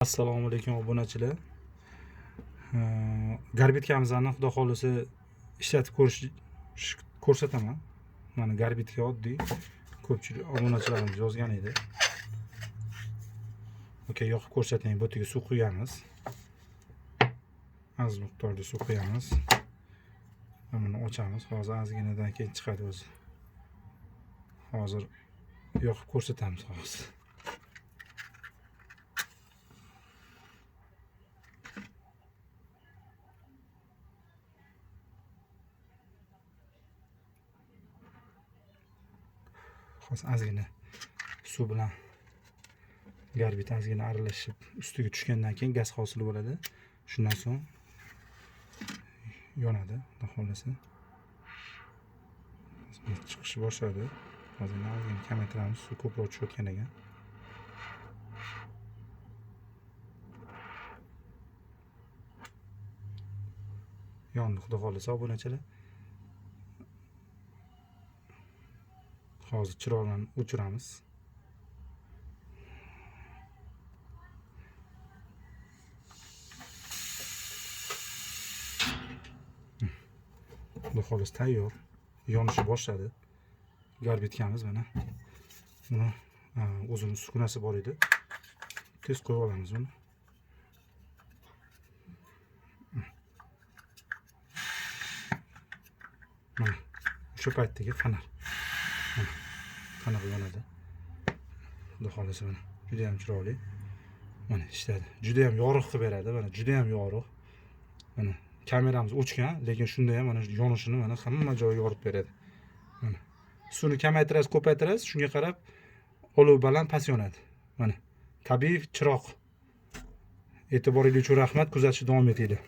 Assalomu alaykum obunachilar. Garbitkamizni xudo xolisi ishlatib ko'rsataman. Mana garbitka oddiy. Ko'pchilik obunachilarimiz yozgan edi. Okey, yoqib ko'rsatayım. Bo'tiga suv quyamiz. Az miqdorda suv quyamiz. Buni ochamiz. Hozir ozginadan keyin chiqadi o'zi. Hozir yoqib ko'rsatamiz hozir. Hozir ozgina suv bilan garbit ozgina aralashib ustiga tushgandan keyin gaz hosil bo'ladi. Shundan so'ng yonadi, xudo xolasa. Chiqish boshladi. Hozir ozgina kamaytiramiz, suv ko'proq tushayotgan ekan. Yondi, xudo xolasa obunachilar. Hozir chiroqni o'chiramiz. Xudo xolasa tayyor. Yonishni boshladi. Garbitkamiz mana. Buni o'zini sukunasi bor edi. Tez qo'yib olamiz buni. Mana o'sha paytdagi fonar. Qanaqa yonadi. Xudo xolasa mana juda ham chiroyli. Mana ishladi. Juda ham yorug' qilib beradi. Mana juda ham yorug'. Mana kameramiz o'chgan, lekin shunda ham mana yonishini mana hamma joyi yorib beradi. Mana suvni kamaytirasiz, ko'paytirasiz, shunga qarab olov baland past yonadi. Mana tabiiy chiroq. E'tiboringiz uchun rahmat, kuzatishda davom etinglar.